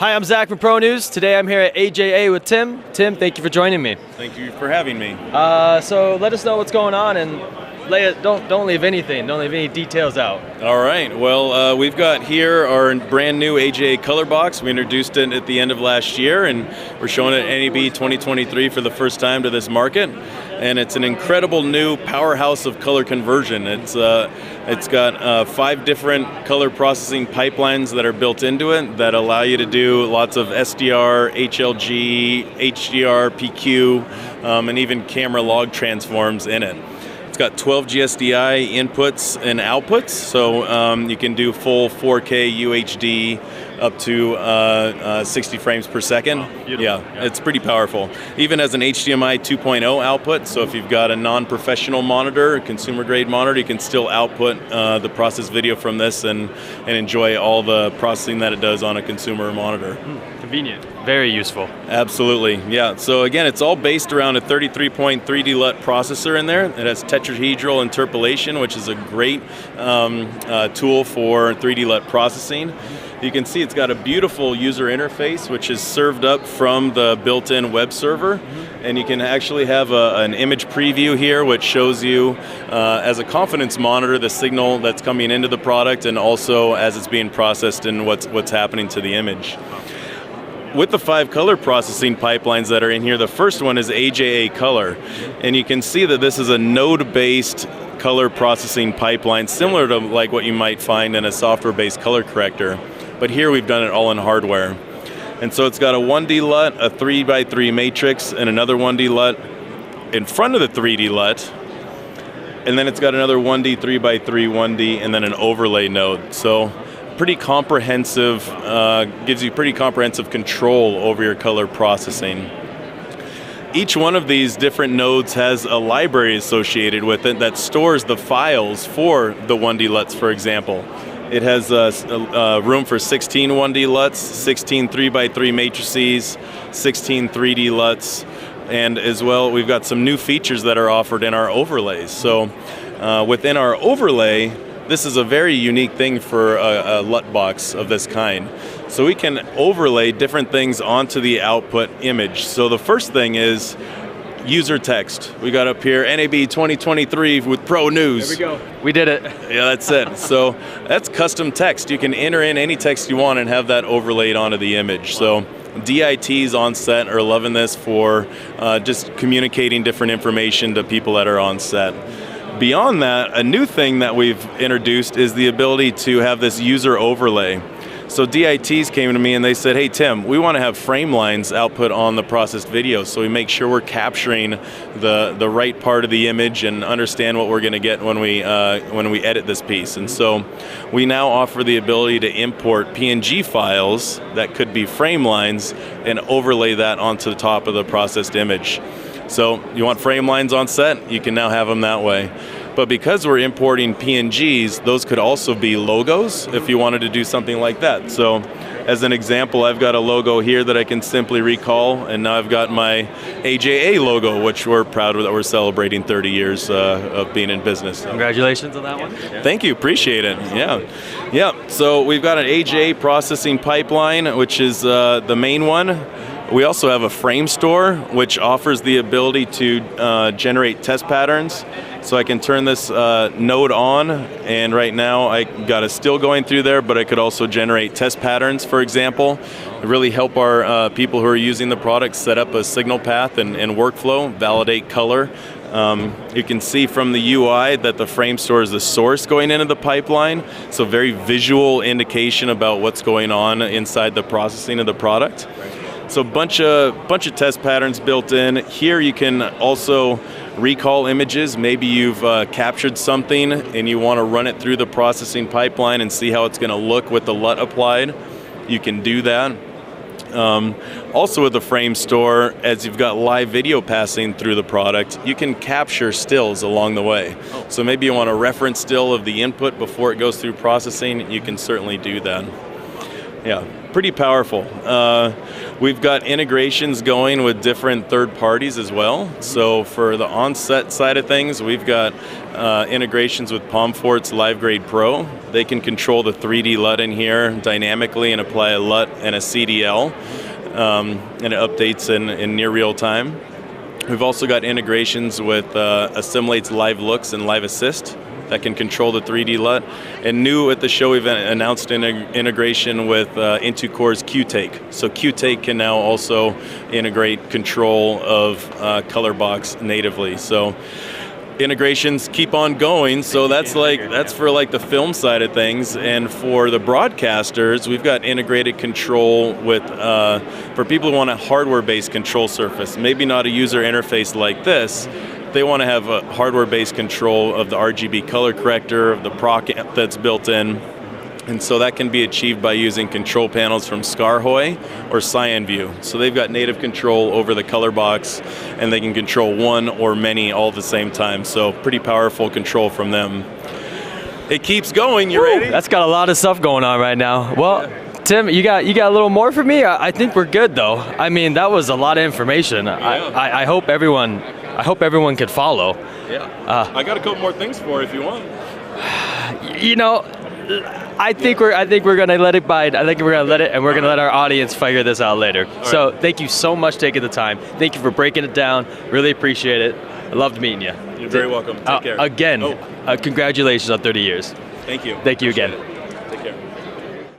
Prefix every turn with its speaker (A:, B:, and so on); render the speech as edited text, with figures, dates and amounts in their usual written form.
A: Hi, I'm Zach from PRONEWS. Today I'm here at AJA with Tim. Tim, thank you for joining me.
B: Thank you for having me.
A: So let us know what's going on and don't leave anything. Don't leave any details out.
B: All right. Well, we've got here our brand new AJA ColorBox. We introduced it at the end of last year, and we're showing it at NAB2023 for the first time to this market. And it's an incredible new powerhouse of color conversion. It's got 5 different color processing pipelines that are built into it that allow you to do lots of SDR, HLG, HDR, PQ, and even camera log transforms in it. It's got 12 GSDI inputs and outputs, so you can do full 4K UHD up to 60 frames per second. Yeah, it's pretty powerful. Even as an HDMI 2.0 output, so if you've got a non-professional monitor, a consumer-grade monitor, you can still output the processed video from this and enjoy all the processing that it does on a consumer monitor.
A: Convenient. Very useful.
B: Absolutely, yeah. So again, it's all based around a 33-point 3D LUT processor in there. It has tetrahedral interpolation, which is a great tool for 3D LUT processing. You can see it's got a beautiful user interface, which is served up from the built-in web server. And you can actually have an image preview here, which shows you, as a confidence monitor, the signal that's coming into the product, and also as it's being processed and what's happening to the image. With the 5 color processing pipelines that are in here, the first one is AJA Color. And you can see that this is a node-based color processing pipeline, similar to like what you might find in a software-based color corrector. But here we've done it all in hardware. And so it's got a 1D LUT, a 3x3 matrix, and another 1D LUT in front of the 3D LUT. And then it's got another 1D, 3x3, 1D, and then an overlay node. So pretty comprehensive, gives you pretty comprehensive control over your color processing. Each one of these different nodes has a library associated with it that stores the files for the 1D LUTs, for example. It has room for 16 1D LUTs, 16 3x3 matrices, 16 3D LUTs, and as well we've got some new features that are offered in our overlays. So within our overlay, this is a very unique thing for a LUT box of this kind. So we can overlay different things onto the output image. So the first thing is user text. We got up here NAB2023 with PRONEWS.
A: There we go. We did it.
B: Yeah, that's it. So that's custom text. You can enter in any text you want and have that overlaid onto the image. So DITs on set are loving this for just communicating different information to people that are on set. Beyond that, a new thing that we've introduced is the ability to have this user overlay. So DITs came to me and they said, hey Tim, we want to have frame lines output on the processed video, so we make sure we're capturing the right part of the image and understand what we're going to get when we edit this piece. And so we now offer the ability to import PNG files that could be frame lines and overlay that onto the top of the processed image. So you want frame lines on set, you can now have them that way. But because we're importing PNGs, those could also be logos if you wanted to do something like that. So as an example, I've got a logo here that I can simply recall, and now I've got my AJA logo, which we're proud of, that we're celebrating 30 years of being in business. So.
A: Congratulations on that one.
B: Thank you, appreciate it, yeah. So we've got an AJA processing pipeline, which is the main one. We also have a frame store, which offers the ability to generate test patterns. So I can turn this node on, and right now I got a still going through there, but I could also generate test patterns, for example. Really help our people who are using the product set up a signal path and workflow, validate color. You can see from the UI that the frame store is the source going into the pipeline, so very visual indication about what's going on inside the processing of the product. So bunch of test patterns built in. Here you can also recall images. Maybe you've captured something and you want to run it through the processing pipeline and see how it's going to look with the LUT applied. You can do that. Also with the frame store, as you've got live video passing through the product, you can capture stills along the way. So maybe you want a reference still of the input before it goes through processing, you can certainly do that. Yeah, pretty powerful. We've got integrations going with different third parties as well. So for the on-set side of things, we've got integrations with Pomfort's LiveGrade Pro. They can control the 3D LUT in here dynamically and apply a LUT and a CDL, and it updates in near real time. We've also got integrations with Assimilate's Live Looks and Live Assist that can control the 3D LUT. And new at the show, we've announced an integration with Intucore's QTake. So QTake can now also integrate control of ColorBox natively. So integrations keep on going. So that's for like the film side of things. And for the broadcasters, we've got integrated control with for people who want a hardware-based control surface, maybe not a user interface like this. They want to have a hardware-based control of the RGB color corrector, of the proc amp that's built in. And so that can be achieved by using control panels from Scarhoy or CyanView. So they've got native control over the color box, and they can control one or many all at the same time. So pretty powerful control from them. It keeps going. You ready?
A: That's got a lot of stuff going on right now. Well, Tim, you got a little more for me? I think we're good though. I mean, that was a lot of information.
B: Yeah.
A: I hope everyone could follow.
B: Yeah. I got a couple more things for you if you want.
A: You know, I think we're gonna let it bide. I think we're gonna let it, and we're gonna let our audience figure this out later. So thank you so much for taking the time. Thank you for breaking it down. Really appreciate it. I loved meeting you.
B: You're very welcome. Take care.
A: Again, congratulations on 30 years.
B: Thank you.
A: Thank you
B: Appreciate
A: again.
B: it.